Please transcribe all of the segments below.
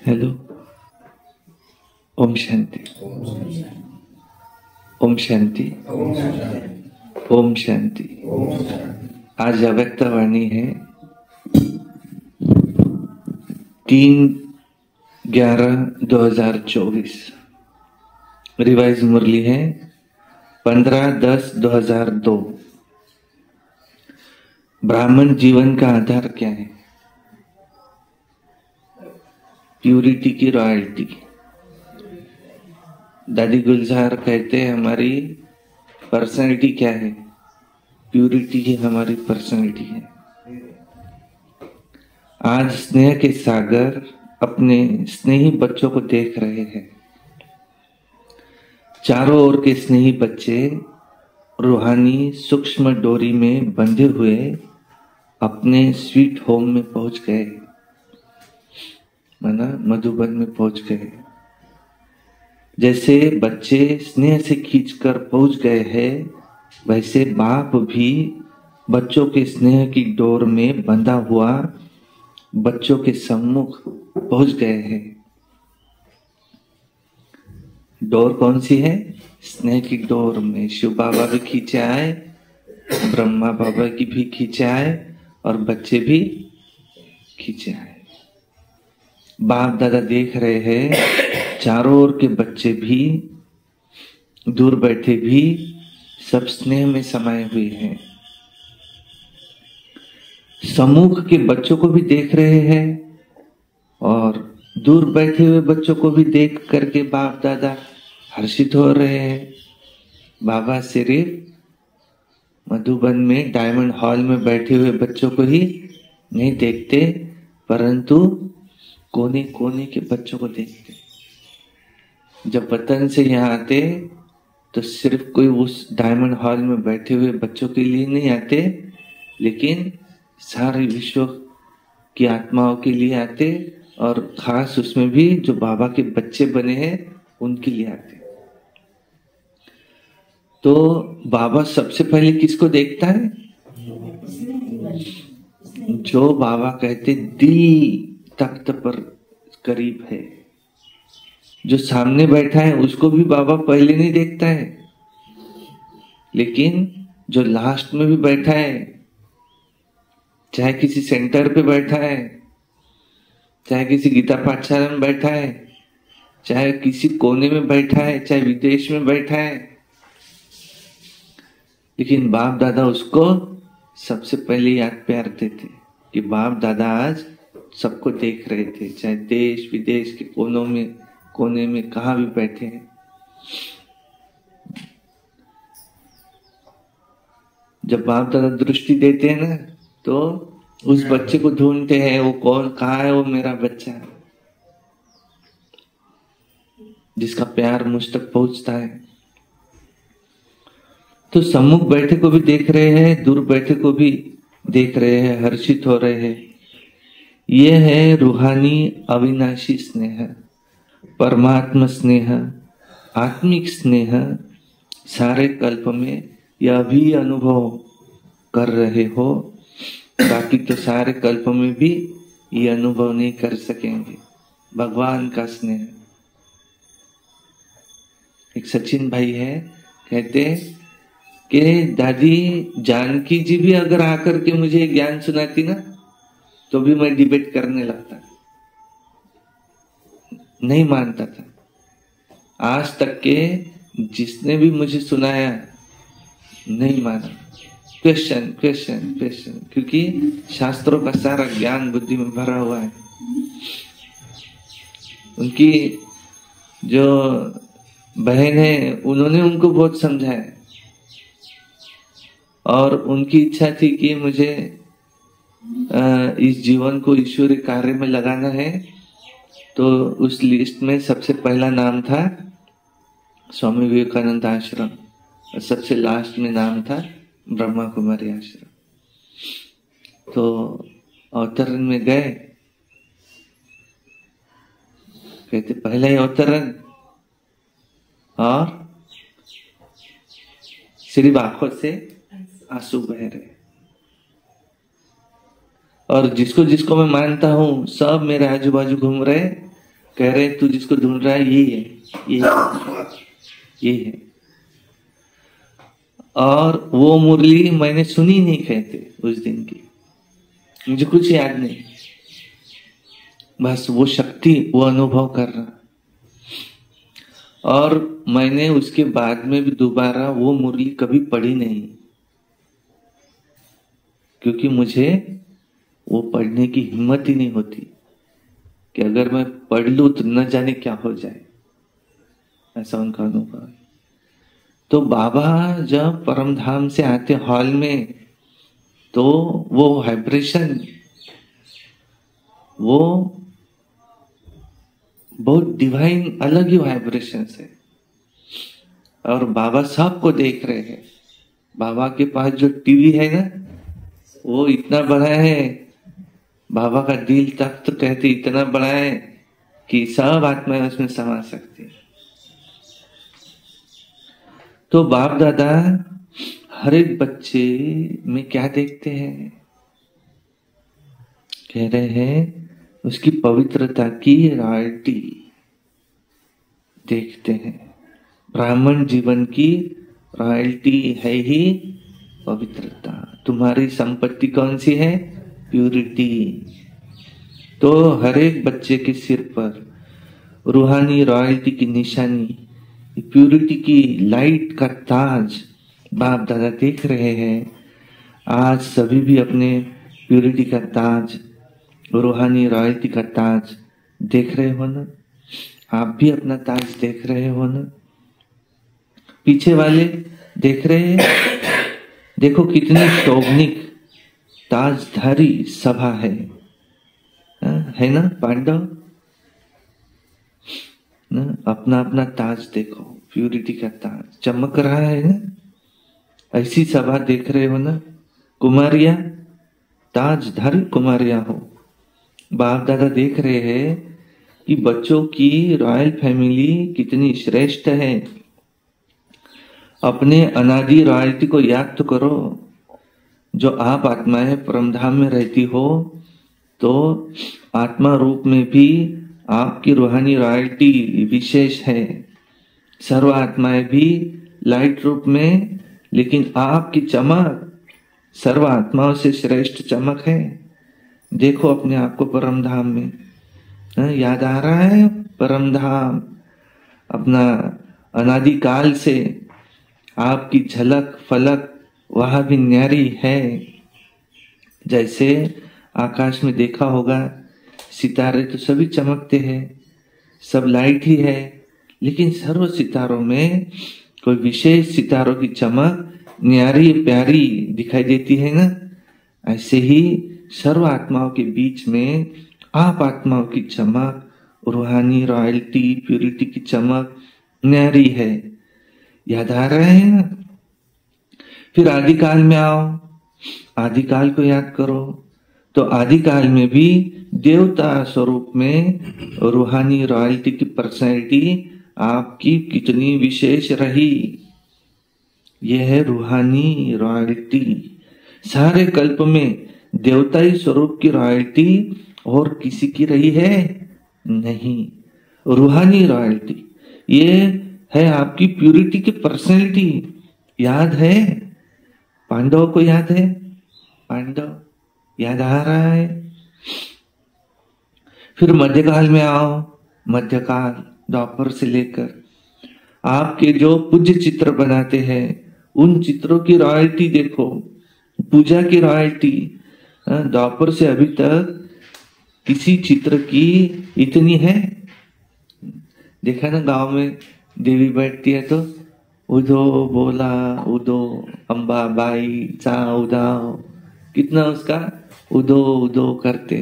Hello, Om Shanti, Om Shanti, Om Shanti. आज अव्यक्त वाणी है 3/11/2024। रिवाइज मुरली है 15/10/2002। ब्राह्मण जीवन का आधार क्या है? प्यूरिटी की रॉयल्टी। दादी गुलजार कहते हैं हमारी पर्सनैलिटी क्या है? प्यूरिटी ही हमारी पर्सनैलिटी है। आज स्नेह के सागर अपने स्नेही बच्चों को देख रहे हैं। चारों ओर के स्नेही बच्चे रूहानी सूक्ष्म डोरी में बंधे हुए अपने स्वीट होम में पहुंच गए, माना मधुबन में पहुंच गए। जैसे बच्चे स्नेह से खींचकर पहुंच गए हैं, वैसे बाप भी बच्चों के स्नेह की डोर में बंधा हुआ बच्चों के सम्मुख पहुंच गए हैं। डोर कौन सी है? स्नेह की डोर में शिव बाबा भी खींचे आए, ब्रह्मा बाबा की भी खींचे आए और बच्चे भी खींचे आए। बाप दादा देख रहे हैं चारों ओर के बच्चे भी, दूर बैठे भी, सब स्नेह में समाये हुए हैं। सम्मुख के बच्चों को भी देख रहे हैं और दूर बैठे हुए बच्चों को भी देख करके बाप दादा हर्षित हो रहे हैं। बाबा सिर्फ मधुबन में डायमंड हॉल में बैठे हुए बच्चों को ही नहीं देखते, परंतु कोने कोने के बच्चों को देखते। जब वतन से यहाँ आते तो सिर्फ कोई उस डायमंड हॉल में बैठे हुए बच्चों के लिए नहीं आते, लेकिन सारे विश्व की आत्माओं के लिए आते, और खास उसमें भी जो बाबा के बच्चे बने हैं उनके लिए आते। तो बाबा सबसे पहले किसको देखता है? जो बाबा कहते दिल तख्त पर करीब है। जो सामने बैठा है उसको भी बाबा पहले नहीं देखता है, लेकिन जो लास्ट में भी बैठा है, चाहे किसी सेंटर पे बैठा है, चाहे किसी गीता पाठशाला में बैठा है, चाहे किसी कोने में बैठा है, चाहे विदेश में बैठा है, लेकिन बाप दादा उसको सबसे पहले याद प्यार देते कि बाप दादा आज सबको देख रहे थे, चाहे देश विदेश के कोने में कहाँ भी बैठे हैं। जब बाप दादा दृष्टि देते हैं ना, तो उस बच्चे को ढूंढते हैं, वो कौन, कहाँ है वो मेरा बच्चा। जिसका प्यार मुझ तक पहुंचता है। तो सम्मुख बैठे को भी देख रहे हैं, दूर बैठे को भी देख रहे हैं, हर्षित हो रहे हैं। यह है रूहानी अविनाशी स्नेह, परमात्मा स्नेह, आत्मिक स्नेह। सारे कल्प में यह भी अनुभव कर रहे हो, बाकी तो सारे कल्प में भी ये अनुभव नहीं कर सकेंगे भगवान का स्नेह। एक सचिन भाई है, कहते कि दादी जानकी जी भी अगर आकर के मुझे ज्ञान सुनाती ना तो भी मैं डिबेट करने लगता, नहीं मानता था। आज तक के जिसने भी मुझे सुनाया नहीं माना, क्वेश्चन क्वेश्चन क्वेश्चन, क्योंकि शास्त्रों का सारा ज्ञान बुद्धि में भरा हुआ है। उनकी जो बहन है उन्होंने उनको बहुत समझाया और उनकी इच्छा थी कि मुझे इस जीवन को ईश्वरीय कार्य में लगाना है। तो उस लिस्ट में सबसे पहला नाम था स्वामी विवेकानंद आश्रम और सबसे लास्ट में नाम था ब्रह्मा कुमारी आश्रम। तो अवतरण में गए, कहते पहला ही अवतरण और सिर्फ आंखों से आंसू बह रहे। और जिसको जिसको मैं मानता हूं सब मेरे आजू बाजू घूम रहे, कह रहे तू जिसको ढूंढ रहा है यही है, ये है। और वो मुरली मैंने सुनी नहीं, कहते उस दिन की मुझे कुछ याद नहीं, बस वो शक्ति, वो अनुभव कर रहा। और मैंने उसके बाद में भी दोबारा वो मुरली कभी पढ़ी नहीं, क्योंकि मुझे वो पढ़ने की हिम्मत ही नहीं होती कि अगर मैं पढ़ लूं तो न जाने क्या हो जाए, ऐसा उनका अनुभव है। तो बाबा जब परम धाम से आते हॉल में, तो वो वाइब्रेशन, वो बहुत डिवाइन अलग ही वाइब्रेशन है। और बाबा सबको देख रहे हैं। बाबा के पास जो टीवी है ना, वो इतना बड़ा है, बाबा का दिल तक तो कहते इतना बड़ा है कि सब आत्माएं उसमें समा सकती है। तो बाप दादा हर एक बच्चे में क्या देखते हैं, कह रहे हैं उसकी पवित्रता की रॉयल्टी देखते हैं। ब्राह्मण जीवन की रॉयल्टी है ही पवित्रता। तुम्हारी संपत्ति कौन सी है? प्यूरिटी। तो हर एक बच्चे के सिर पर रूहानी रॉयल्टी की निशानी, प्यूरिटी की लाइट का ताज बाप दादा देख रहे हैं। आज सभी भी अपने प्यूरिटी का ताज, रूहानी रॉयल्टी का ताज देख रहे हो ना? आप भी अपना ताज देख रहे हो ना? पीछे वाले देख रहे हैं? देखो कितनी शोभनिक ताजधारी सभा है ना पांडव ना? अपना अपना ताज देखो, प्यूरिटी का ताज चमक रहा है ना? ऐसी सभा देख रहे हो ना? कुमारिया, ताजधारी कुमारिया हो। बाप दादा देख रहे हैं कि बच्चों की रॉयल फैमिली कितनी श्रेष्ठ है। अपने अनादि रॉयल्टी को याद तो करो। जो आप आत्माएं परमधाम में रहती हो, तो आत्मा रूप में भी आपकी रूहानी रॉयल्टी विशेष है। सर्व आत्माएं भी लाइट रूप में, लेकिन आपकी चमक सर्व आत्माओं से श्रेष्ठ चमक है। देखो अपने आप को परमधाम में, याद आ रहा है परमधाम, अपना अनादिकाल से आपकी झलक फलक वहां भी न्यारी है। जैसे आकाश में देखा होगा, सितारे तो सभी चमकते हैं, सब लाइट ही है, लेकिन सर्व सितारों में कोई विशेष सितारों की चमक न्यारी प्यारी दिखाई देती है ना? ऐसे ही सर्व आत्माओं के बीच में आप आत्माओं की चमक रूहानी रॉयल्टी, प्यूरिटी की चमक न्यारी है। याद आ रहा है ना? फिर आदिकाल में आओ, आदिकाल को याद करो। तो आदिकाल में भी देवता स्वरूप में रूहानी रॉयल्टी की पर्सनैलिटी आपकी कितनी विशेष रही। यह है रूहानी रॉयल्टी। सारे कल्प में देवताई स्वरूप की रॉयल्टी और किसी की रही है नहीं। रूहानी रॉयल्टी ये है आपकी प्यूरिटी की पर्सनैलिटी। याद है? पांडव को याद है? पांडव याद आ रहा है? फिर मध्यकाल में आओ। मध्यकाल द्वापर से लेकर आपके जो पूज्य चित्र बनाते हैं उन चित्रों की रॉयल्टी देखो, पूजा की रॉयल्टी। द्वापर से अभी तक किसी चित्र की इतनी है? देखा ना, गांव में देवी बैठती है तो उदो बोला, उदो अंबा बाई चा उदाओ, कितना उसका उदो उदो करते।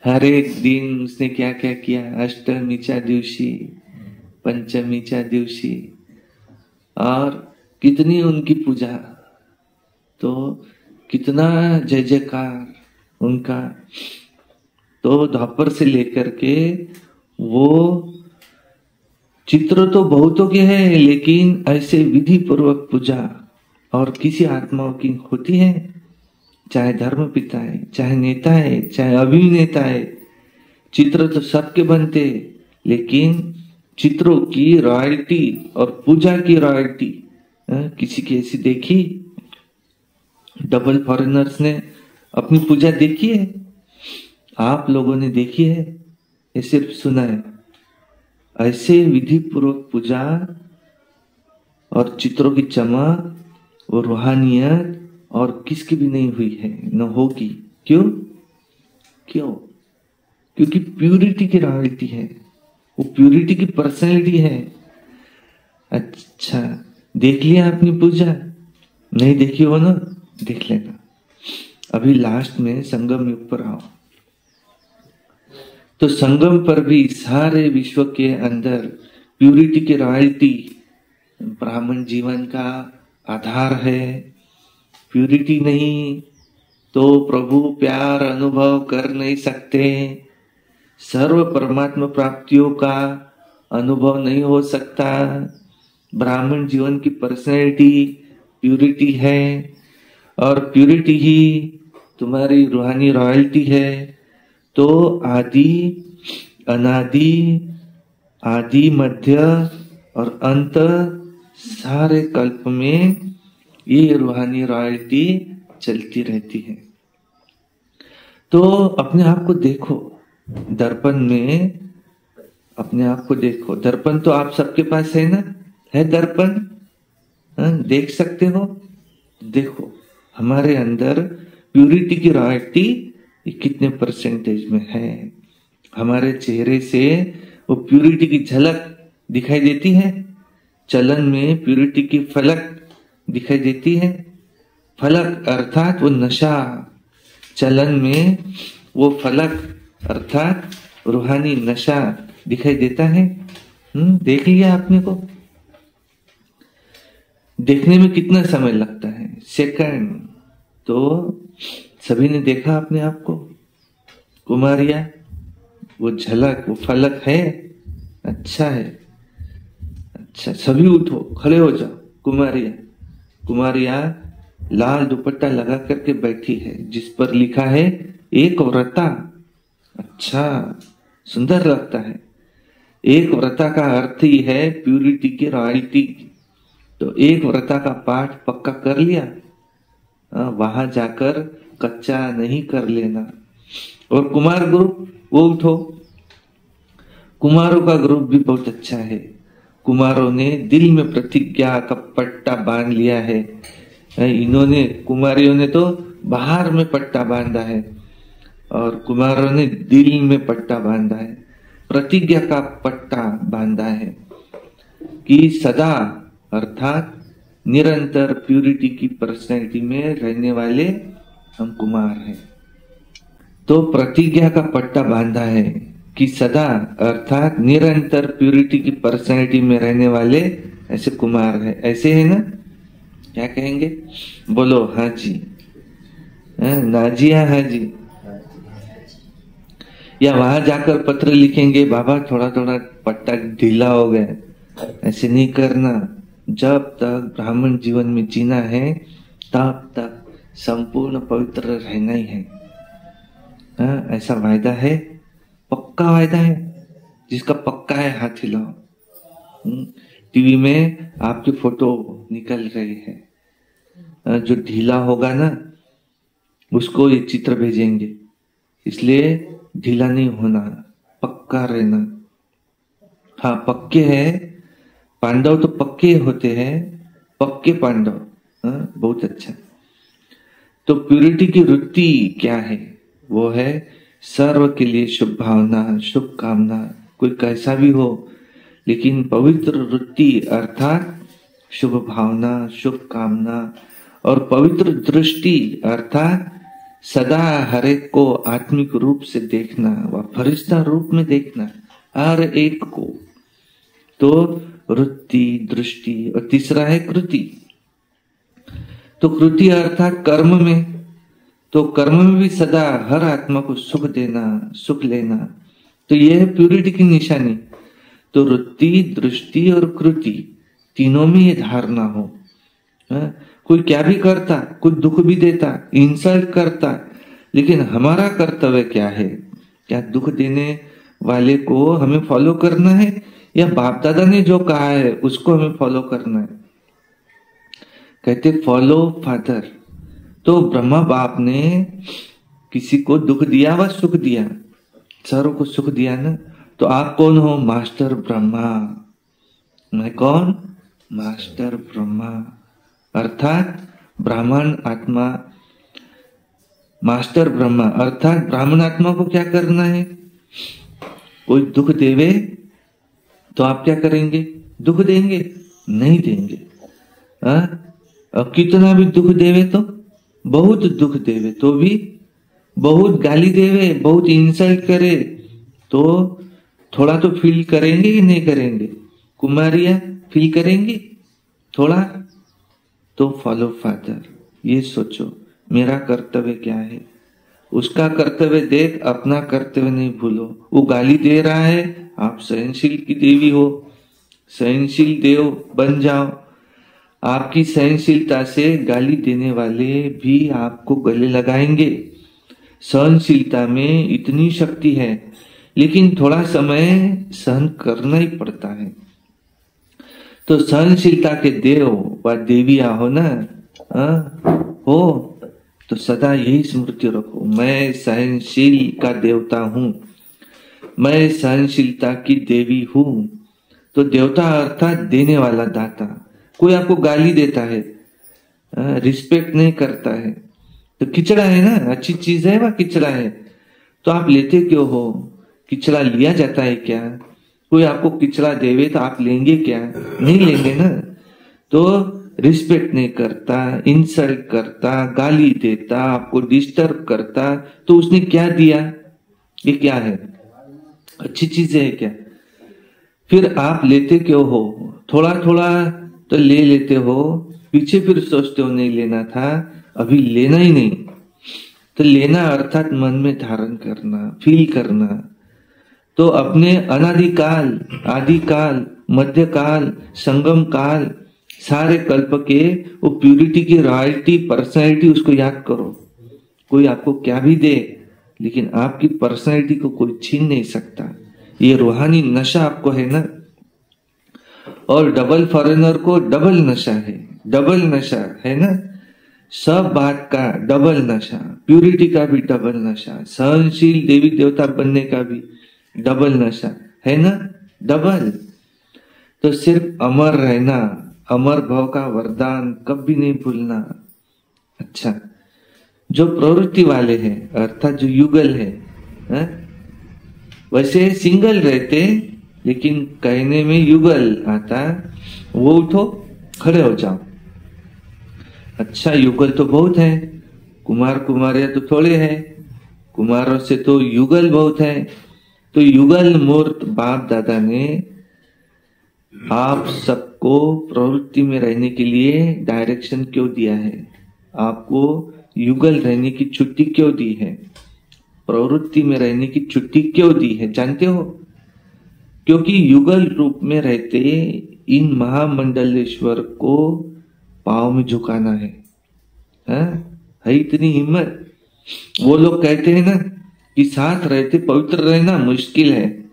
हर एक दिन उसने क्या क्या किया, अष्टमीच्या दिवशी, पंचमीच्या दिवशी, और कितनी उनकी पूजा, तो कितना जय जयकार उनका। तो द्वापर से लेकर के वो चित्र तो बहुतों के हैं, लेकिन ऐसे विधि पूर्वक पूजा और किसी आत्माओं की होती है, चाहे धर्म पिता है, चाहे नेता है, चाहे अभिनेता है। चित्र तो सबके बनते, लेकिन चित्रों की रॉयल्टी और पूजा की रॉयल्टी किसी की ऐसी देखी? डबल फॉरेनर्स ने अपनी पूजा देखी है? आप लोगों ने देखी है? ये सिर्फ सुना है। ऐसे विधि पूर्वक पूजा और चित्रों की चमक और रूहानियत और किसकी भी नहीं हुई है, न होगी। क्यों? क्यों? क्योंकि प्यूरिटी की रॉयल्टी है, वो प्यूरिटी की पर्सनैलिटी है। अच्छा, देख लिया आपने पूजा? नहीं देखी हो ना, देख लेना। अभी लास्ट में संगम युग पर आओ। तो संगम पर भी सारे विश्व के अंदर प्यूरिटी की रॉयल्टी ब्राह्मण जीवन का आधार है। प्यूरिटी नहीं तो प्रभु प्यार अनुभव कर नहीं सकते, सर्व परमात्मा प्राप्तियों का अनुभव नहीं हो सकता। ब्राह्मण जीवन की पर्सनैलिटी प्यूरिटी है, और प्यूरिटी ही तुम्हारी रूहानी रॉयल्टी है। तो आदि, अनादि, आदि, मध्य और अंत, सारे कल्प में ये रूहानी रॉयल्टी चलती रहती है। तो अपने आप को देखो, दर्पण में अपने आप को देखो। दर्पण तो आप सबके पास है ना? है दर्पण? देख सकते हो? देखो हमारे अंदर प्यूरिटी की रॉयल्टी कितने परसेंटेज में है। हमारे चेहरे से वो प्यूरिटी की झलक दिखाई देती है। चलन में प्यूरिटी की फलक दिखाई देती है। फलक अर्थात वो नशा, चलन में वो फलक अर्थात रूहानी नशा दिखाई देता है। देख लिया आपने को? देखने में कितना समय लगता है? सेकंड। तो सभी ने देखा अपने आप को? कुमारिया, वो झलक, वो फलक है? अच्छा है। अच्छा, सभी उठो, खड़े हो जाओ। कुमारिया, कुमारिया लाल दुपट्टा लगा करके बैठी है, जिस पर लिखा है एक व्रता। अच्छा, सुंदर लगता है। एक व्रता का अर्थ ही है प्यूरिटी की रॉयल्टी। तो एक व्रता का पाठ पक्का कर लिया, वहां जाकर कच्चा नहीं कर लेना। और कुमार ग्रुप, वो उठो। कुमारों का ग्रुप भी बहुत अच्छा है। कुमारों ने दिल में प्रतिज्ञा का पट्टा बांध लिया है। इन्होंने, कुमारियों ने तो बाहर में पट्टा बांधा है, और कुमारों ने दिल में पट्टा बांधा है, प्रतिज्ञा का पट्टा बांधा है कि सदा अर्थात निरंतर प्यूरिटी की पर्सनैलिटी में रहने वाले हम कुमार हैं। तो प्रतिज्ञा का पट्टा बांधा है। कि सदा अर्थात निरंतर प्यूरिटी की पर्सनैलिटी में रहने वाले ऐसे कुमार है, ऐसे है ना? क्या कहेंगे? बोलो हाँ जी, नाजिया हाँ जी। या वहां जाकर पत्र लिखेंगे, बाबा थोड़ा थोड़ा पट्टा ढीला हो गया। ऐसे नहीं करना। जब तक ब्राह्मण जीवन में जीना है तब तक संपूर्ण पवित्र रहना ही है। ऐसा वायदा है, पक्का वायदा है। जिसका पक्का है हाथ हिलाओ। टीवी में आपकी फोटो निकल रही है, जो ढीला होगा ना उसको ये चित्र भेजेंगे। इसलिए ढीला नहीं होना, पक्का रहना। हाँ पक्के हैं पांडव, तो पक्के होते हैं, पक्के पांडव। बहुत अच्छा। तो प्यूरिटी की वृत्ति क्या है? वो है सर्व के लिए शुभ भावना, शुभ कामना। कोई कैसा भी हो, लेकिन पवित्र वृत्ति अर्थात शुभ भावना, शुभ कामना और पवित्र दृष्टि अर्थात सदा हर एक को आत्मिक रूप से देखना व फरिश्ता रूप में देखना हर एक को। तो वृत्ति, दृष्टि, और तीसरा है कृति। तो कृति अर्थात कर्म में, तो कर्म में भी सदा हर आत्मा को सुख देना, सुख लेना। तो यह है प्यूरिटी की निशानी। तो वृत्ति, दृष्टि और कृति तीनों में ये धारणा हो। कोई क्या भी करता, कोई दुख भी देता, इंसल्ट करता, लेकिन हमारा कर्तव्य क्या है? क्या दुख देने वाले को हमें फॉलो करना है या बाप दादा ने जो कहा है उसको हमें फॉलो करना है? कहते फॉलो फादर। तो ब्रह्मा बाप ने किसी को दुख दिया व सुख दिया, सर्व को सुख दिया ना। तो आप कौन हो? मास्टर ब्रह्मा। मैं कौन? मास्टर ब्रह्मा अर्थात ब्राह्मण आत्मा। मास्टर ब्रह्मा अर्थात ब्राह्मण आत्मा को क्या करना है? कोई दुख देवे तो आप क्या करेंगे? दुख देंगे? नहीं देंगे। और कितना भी दुख देवे तो, बहुत दुख देवे तो भी, बहुत गाली देवे, बहुत इंसल्ट करे तो थोड़ा तो फील करेंगे कि नहीं करेंगे? कुमारियां फील करेंगी थोड़ा। तो फॉलो फादर, ये सोचो मेरा कर्तव्य क्या है। उसका कर्तव्य देख, अपना कर्तव्य नहीं भूलो। वो गाली दे रहा है, आप सहनशील की देवी हो, सहनशील देव बन जाओ। आपकी सहनशीलता से गाली देने वाले भी आपको गले लगाएंगे। सहनशीलता में इतनी शक्ति है, लेकिन थोड़ा समय सहन करना ही पड़ता है। तो सहनशीलता के देव व देविया हो ना, हो तो सदा यही स्मृति रखो, मैं सहनशील का देवता हूं, मैं सहनशीलता की देवी हूं। तो देवता अर्थात देने वाला दाता। कोई आपको गाली देता है, रिस्पेक्ट नहीं करता है, तो किचड़ा है ना, अच्छी चीज है वह किचड़ा है, तो आप लेते क्यों हो? किचड़ा लिया जाता है क्या? कोई आपको किचड़ा देवे तो आप लेंगे क्या? नहीं लेंगे ना। तो रिस्पेक्ट नहीं करता, इंसल्ट करता, गाली देता, आपको डिस्टर्ब करता, तो उसने क्या दिया? ये क्या है? अच्छी चीज है क्या? फिर आप लेते क्यों हो? थोड़ा थोड़ा तो ले लेते हो, पीछे फिर सोचते हो नहीं लेना था, अभी लेना ही नहीं। तो लेना अर्थात मन में धारण करना, फील करना। तो अपने अनादिकाल, आदिकाल, मध्यकाल, संगम काल, सारे कल्प के वो प्यूरिटी की रॉयल्टी, पर्सनैलिटी, उसको याद करो। कोई आपको क्या भी दे, लेकिन आपकी पर्सनैलिटी को कोई छीन नहीं सकता। ये रूहानी नशा आपको है ना। और डबल फॉरेनर को डबल नशा है, डबल नशा है ना। सब बात का डबल नशा, प्यूरिटी का भी डबल नशा, सहनशील देवी देवता बनने का भी डबल नशा है ना, डबल। तो सिर्फ अमर रहना, अमर भव का वरदान कभी नहीं भूलना। अच्छा, जो प्रवृत्ति वाले हैं अर्थात जो युगल है, वैसे सिंगल रहते, लेकिन कहने में युगल आता, वो उठो खड़े हो जाओ। अच्छा, युगल तो बहुत है, कुमार कुमारियां तो थोड़े हैं, कुमारों से तो युगल बहुत है। तो युगल मूर्त बाप दादा ने आप सबको प्रवृत्ति में रहने के लिए डायरेक्शन क्यों दिया है? आपको युगल रहने की छुट्टी क्यों दी है? प्रवृत्ति में रहने की छुट्टी क्यों दी है जानते हो? क्योंकि युगल रूप में रहते इन महामंडलेश्वर को पांव में झुकाना है। है इतनी हिम्मत? वो लोग कहते हैं ना कि साथ रहते पवित्र रहना मुश्किल है,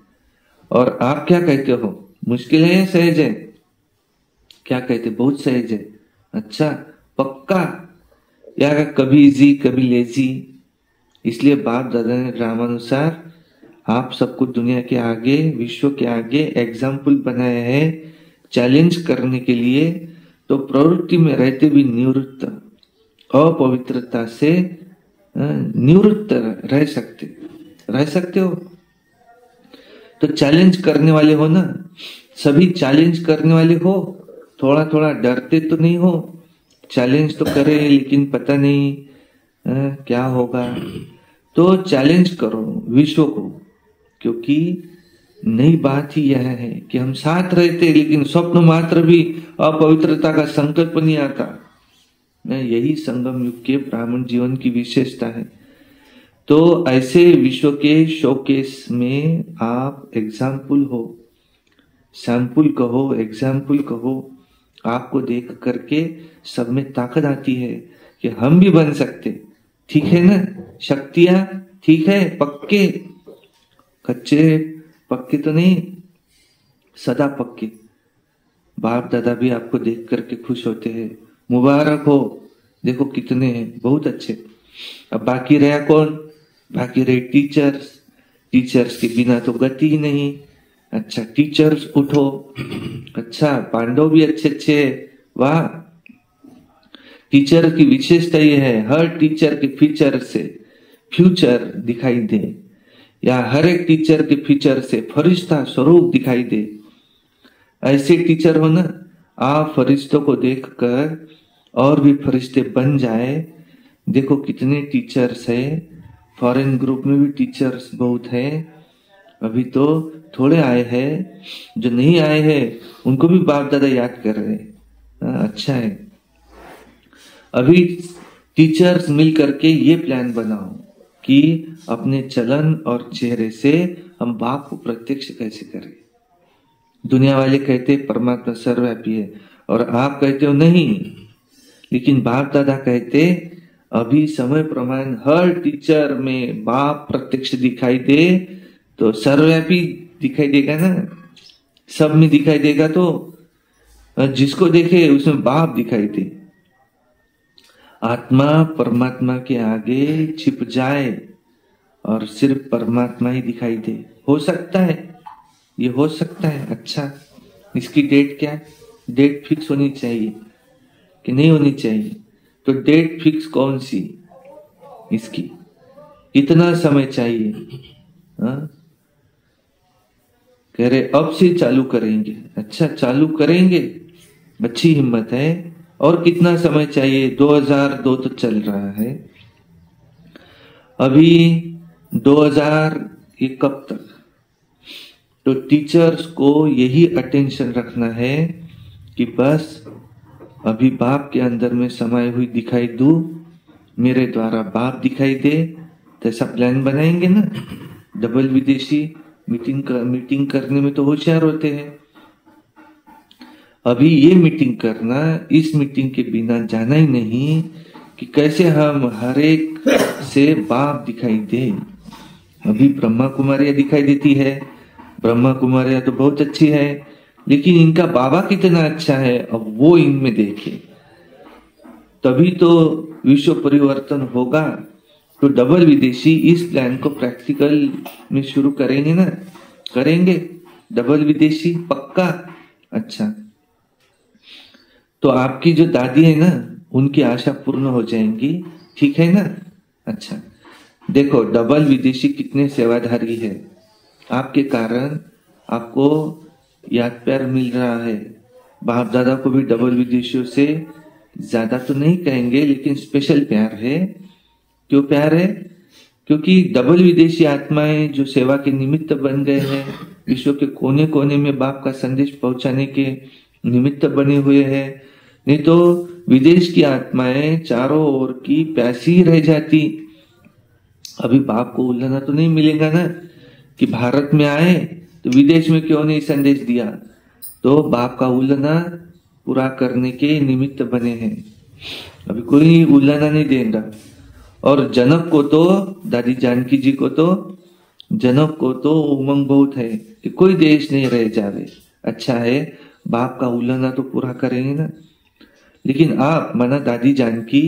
और आप क्या कहते हो? मुश्किल है या सहज है? क्या कहते? बहुत सहज है। अच्छा, पक्का? या कभी इजी कभी लेजी? इसलिए बाप दादा ने ड्रामानुसार आप सबको दुनिया के आगे, विश्व के आगे एग्जाम्पल बनाया है चैलेंज करने के लिए। तो प्रवृत्ति में रहते भी निवृत्त, अपवित्रता से निवृत्त रह सकते हो। तो चैलेंज करने वाले हो ना, सभी चैलेंज करने वाले हो। थोड़ा थोड़ा डरते तो नहीं हो? चैलेंज तो करे लेकिन पता नहीं क्या होगा। तो चैलेंज करो विश्व को, क्योंकि नई बात ही यह है कि हम साथ रहते लेकिन स्वप्न मात्र भी अपवित्रता का संकल्प नहीं आता। यही संगम युग के ब्राह्मण जीवन की विशेषता है। तो ऐसे विश्व के शोकेस में आप एग्जाम्पल हो, सैंपल कहो, एग्जाम्पल कहो। आपको देख करके सब में ताकत आती है कि हम भी बन सकते। ठीक है ना? शक्तियां ठीक है, पक्के, कच्चे पक्के तो नहीं, सदा पक्के। बाप दादा भी आपको देख करके खुश होते हैं, मुबारक हो, देखो कितने हैं, बहुत अच्छे। अब बाकी रहा कौन? बाकी रहे टीचर्स। टीचर्स के बिना तो गति ही नहीं। अच्छा, टीचर्स उठो। अच्छा, पांडव भी अच्छे अच्छे, वाह। टीचर की विशेषता यह है, हर टीचर के फीचर से फ्यूचर दिखाई दे, या हर एक टीचर के फीचर से फरिश्ता स्वरूप दिखाई दे। ऐसे टीचर हो ना, आप फरिश्तों को देखकर और भी फरिश्ते बन जाए। देखो कितने टीचर्स है, फॉरेन ग्रुप में भी टीचर्स बहुत है। अभी तो थोड़े आए हैं, जो नहीं आए हैं उनको भी बाप दादा याद कर रहे हैं। अच्छा है। अभी टीचर्स मिल करके ये प्लान बनाओ कि अपने चलन और चेहरे से हम बाप को प्रत्यक्ष कैसे करें। दुनिया वाले कहते परमात्मा सर्वव्यापी है, और आप कहते हो नहीं, लेकिन बाप दादा कहते अभी समय प्रमाण हर टीचर में बाप प्रत्यक्ष दिखाई दे तो सर्वव्यापी दिखाई देगा ना, सब में दिखाई देगा। तो जिसको देखे उसमें बाप दिखाई दे। आत्मा परमात्मा के आगे छिप जाए और सिर्फ परमात्मा ही दिखाई दे। हो सकता है, ये हो सकता है। अच्छा, इसकी डेट क्या है? डेट फिक्स होनी चाहिए कि नहीं होनी चाहिए? तो डेट फिक्स कौन सी इसकी? कितना समय चाहिए? कह रहे अब से चालू करेंगे। अच्छा, चालू करेंगे, अच्छी हिम्मत है। और कितना समय चाहिए? 2002 तो चल रहा है, अभी 2000 ये कब तक? तो टीचर्स को यही अटेंशन रखना है कि बस अभी बाप के अंदर में समाई हुई दिखाई दूं, मेरे द्वारा बाप दिखाई दे। तो ऐसा प्लान बनाएंगे ना। डबल विदेशी मीटिंग करने में तो होशियार होते हैं। अभी ये मीटिंग करना, इस मीटिंग के बिना जाना ही नहीं कि कैसे हम हर एक से बाप दिखाई दे। अभी ब्रह्मा कुमारियां दिखाई देती है, ब्रह्मा कुमारियां तो बहुत अच्छी है, लेकिन इनका बाबा कितना अच्छा है अब वो इनमें देखे, तभी तो विश्व परिवर्तन होगा। तो डबल विदेशी इस प्लान को प्रैक्टिकल में शुरू करेंगे ना? करेंगे डबल विदेशी पक्का। अच्छा, तो आपकी जो दादी है ना, उनकी आशा पूर्ण हो जाएंगी, ठीक है ना? अच्छा, देखो डबल विदेशी कितने सेवाधारी है। आपके कारण आपको याद प्यार मिल रहा है। बाप दादा को भी डबल विदेशियों से ज्यादा तो नहीं कहेंगे, लेकिन स्पेशल प्यार है। क्यों प्यार है? क्योंकि डबल विदेशी आत्माएं जो सेवा के निमित्त बन गए हैं, विश्व के कोने कोने में बाप का संदेश पहुंचाने के निमित्त बने हुए हैं। नहीं तो विदेश की आत्माएं चारों ओर की प्यासी रह जाती। अभी बाप को उल्लाना तो नहीं मिलेगा ना कि भारत में आए तो विदेश में क्यों नहीं संदेश दिया। तो बाप का उल्लाना पूरा करने के निमित्त बने हैं। अभी कोई उल्लाना नहीं देगा। और जनक को तो, दादी जानकी जी को तो, जनक को तो उमंग बहुत है कि कोई देश नहीं रह जावे। अच्छा है, बाप का उल्लाना तो पूरा करेंगे ना। लेकिन आप माना दादी जानकी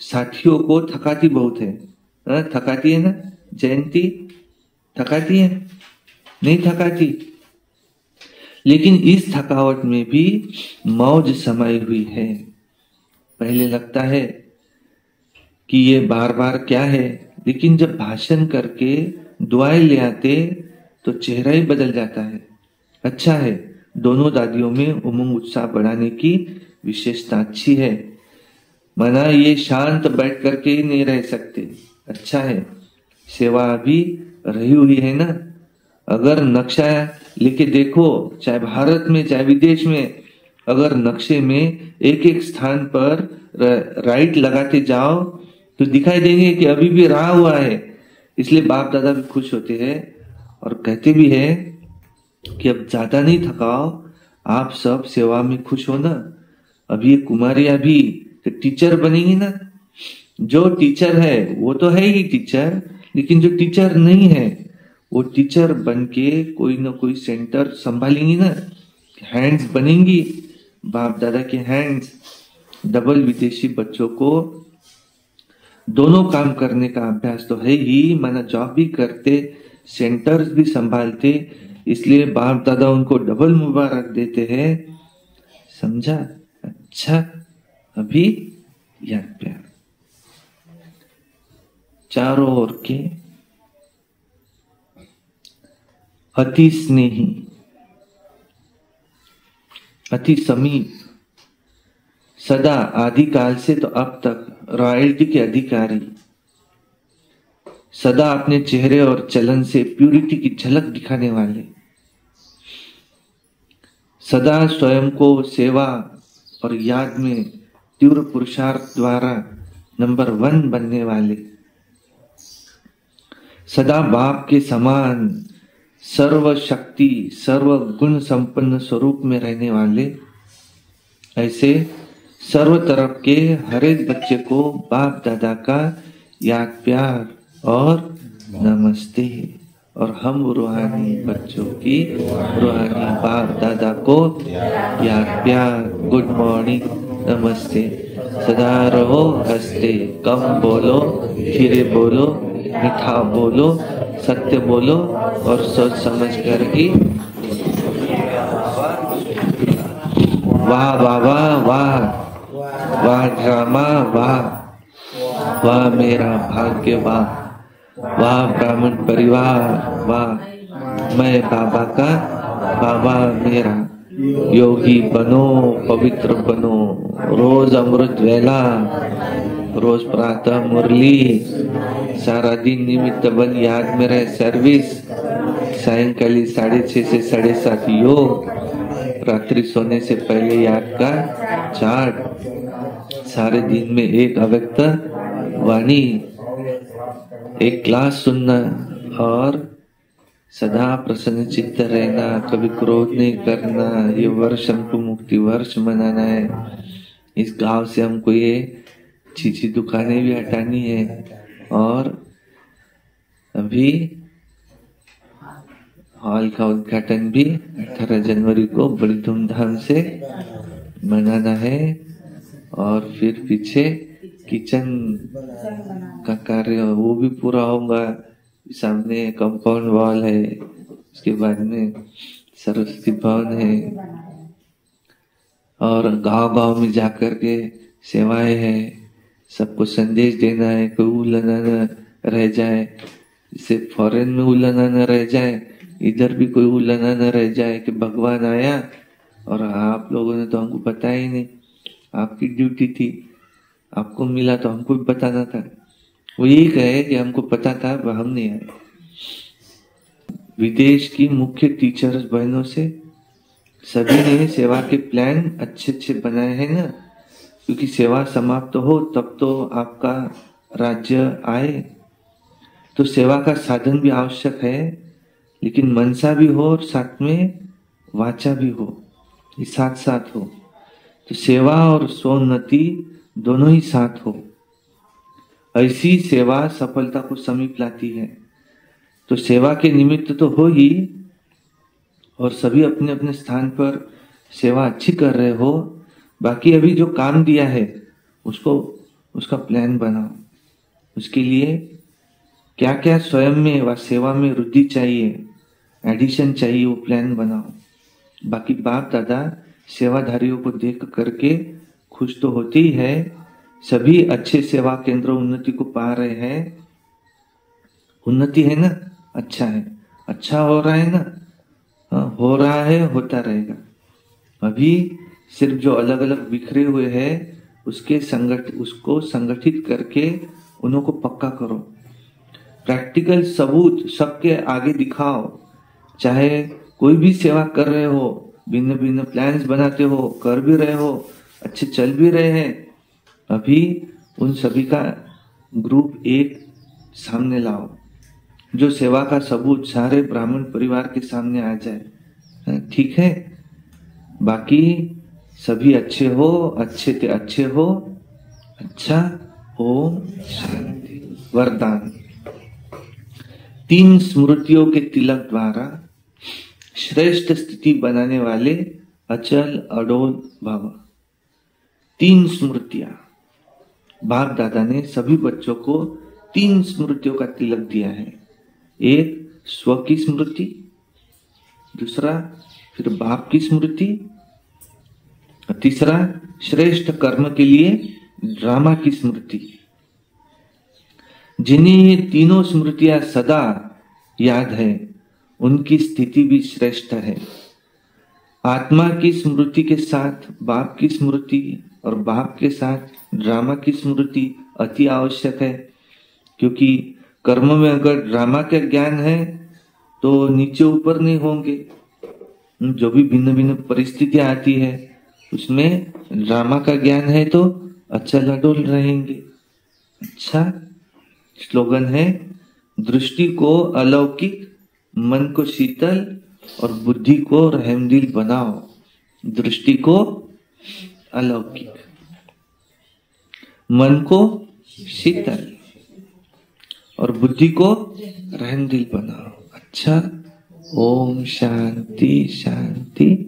साथियों को थकाती बहुत है। थकाती है ना जयंती? थकाती है? नहीं थकाती। लेकिन इस थकावट में भी मौज समाई हुई है। पहले लगता है कि ये बार बार क्या है, लेकिन जब भाषण करके दुआएं ले आते तो चेहरा ही बदल जाता है। अच्छा है, दोनों दादियों में उमंग उत्साह बढ़ाने की विशेषता अच्छी है। माना ये शांत बैठ करके ही नहीं रह सकते। अच्छा है, सेवा अभी रही हुई है ना। अगर नक्शा लेके देखो, चाहे भारत में चाहे विदेश में, अगर नक्शे में एक एक स्थान पर राइट लगाते जाओ तो दिखाई देंगे कि अभी भी रहा हुआ है। इसलिए बाप दादा भी खुश होते हैं और कहते भी है कि अब ज्यादा नहीं थकाओ, आप सब सेवा में खुश हो ना। अभी ये कुमारियां भी तो टीचर बनेंगी ना। जो टीचर है वो तो है ही टीचर, लेकिन जो टीचर नहीं है वो टीचर बन के कोई ना कोई सेंटर संभालेंगी ना। हैंड्स बनेंगी, बाप दादा के हैंड्स। डबल विदेशी बच्चों को दोनों काम करने का अभ्यास तो है ही, माना जॉब भी करते, सेंटर्स भी संभालते। इसलिए बाप दादा उनको डबल मुबारक देते हैं। समझा? अच्छा, अभी याद प्यार चारों ओर के अति स्नेही, अति समीप, सदा आदिकाल से तो अब तक रॉयल्टी के अधिकारी, सदा अपने चेहरे और चलन से प्यूरिटी की झलक दिखाने वाले, सदा स्वयं को सेवा और याद में तीव्र पुरुषार्थ द्वारा नंबर 1 बनने वाले, सदा बाप के समान सर्व शक्ति सर्व गुण संपन्न स्वरूप में रहने वाले, ऐसे सर्व तरफ के हर एक बच्चे को बाप दादा का याद प्यार और नमस्ते। और हम रूहानी बच्चों की रूहानी बाप दादा को याद प्यार, गुड मॉर्निंग, नमस्ते। सदा रहो हंसते, कम बोलो, धीरे बोलो, मीठा बोलो, सत्य बोलो और सोच समझ कर ही वाह बाबा वाह, वाह ड्रामा वाह, वाह मेरा भाग्य वाह, वाह ब्राह्मण परिवार वाह, मैं बाबा का, बाबा मेरा। योगी बनो, पवित्र बनो, रोज अमृत वेला, रोज प्रातः मुरली, सारा दिन निमित्त बन याद में रहे सर्विस, सायंकाली 6:30 से 7:30 योग, रात्रि सोने से पहले याद का चार्ट, सारे दिन में एक अव्यक्त वाणी, एक क्लास सुनना और सदा प्रसन्न चित्त रहना, कभी क्रोध नहीं करना। ये वर्ष हमको मुक्ति वर्ष मनाना है। इस गांव से हमको ये चीची दुकानें भी हटानी है और अभी हॉल का उद्घाटन भी 18 जनवरी को बड़ी धूमधाम से मनाना है। और फिर पीछे किचन का कार्य वो भी पूरा होगा। सामने कंपाउंड वॉल है, उसके बाद में सरस्वती भवन है और गांव-गांव में जाकर के सेवाएं है। सबको संदेश देना है, कोई उल्लना न रह जाए, जैसे फॉरेन में उल्लना न रह जाए, इधर भी कोई उल्लना न रह जाए कि भगवान आया और आप लोगों ने तो हमको बताया ही नहीं। आपकी ड्यूटी थी, आपको मिला तो हमको भी बताना था। वो यही कहे कि हमको पता था वह हम नहीं आए। विदेश की मुख्य टीचर्स बहनों से सभी ने सेवा के प्लान अच्छे अच्छे बनाए हैं ना, क्योंकि सेवा समाप्त हो तब तो आपका राज्य आए। तो सेवा का साधन भी आवश्यक है, लेकिन मनसा भी हो और साथ में वाचा भी हो, ये साथ साथ हो। तो सेवा और स्वोन्नति दोनों ही साथ हो, ऐसी सेवा सफलता को समीप लाती है। तो सेवा के निमित्त तो हो ही, और सभी अपने अपने स्थान पर सेवा अच्छी कर रहे हो। बाकी अभी जो काम दिया है उसका प्लान बनाओ। उसके लिए क्या क्या स्वयं में व सेवा में वृद्धि चाहिए, एडिशन चाहिए, वो प्लान बनाओ। बाकी बाप दादा सेवाधारियों को देख करके खुश तो होते ही है। सभी अच्छे सेवा केंद्र उन्नति को पा रहे हैं। उन्नति है ना, अच्छा है, अच्छा हो रहा है ना, हो रहा है, होता रहेगा। अभी सिर्फ जो अलग अलग बिखरे हुए हैं उसको संगठित करके उन्हों को पक्का करो। प्रैक्टिकल सबूत सबके आगे दिखाओ। चाहे कोई भी सेवा कर रहे हो, भिन्न भिन्न प्लान्स बनाते हो, कर भी रहे हो, अच्छे चल भी रहे हैं, अभी उन सभी का ग्रुप एक सामने लाओ, जो सेवा का सबूत सारे ब्राह्मण परिवार के सामने आ जाए। ठीक है, बाकी सभी अच्छे हो, अच्छे ते अच्छे हो। अच्छा, ओम शांति। वरदान। 3 स्मृतियों के तिलक द्वारा श्रेष्ठ स्थिति बनाने वाले अचल अडोल भव। 3 स्मृतियां बाप दादा ने सभी बच्चों को 3 स्मृतियों का तिलक दिया है। एक स्व की स्मृति, दूसरा फिर बाप की स्मृति, और तीसरा श्रेष्ठ कर्म के लिए ड्रामा की स्मृति। जिन्हें ये तीनों स्मृतियां सदा याद है, उनकी स्थिति भी श्रेष्ठ है। आत्मा की स्मृति के साथ बाप की स्मृति और बाप के साथ ड्रामा की स्मृति अति आवश्यक है, क्योंकि कर्म में अगर ड्रामा का ज्ञान है तो नीचे ऊपर नहीं होंगे। जो भी भिन्न भिन्न परिस्थितियां आती है उसमें ड्रामा का ज्ञान है तो अचल अडोल रहेंगे। अच्छा, स्लोगन है, दृष्टि को अलौकिक, मन को शीतल और बुद्धि को रहमदिल बनाओ। दृष्टि को अलौकिक, मन को शीतल और बुद्धि को रहमदिल बनाओ। अच्छा, ओम शांति शांति।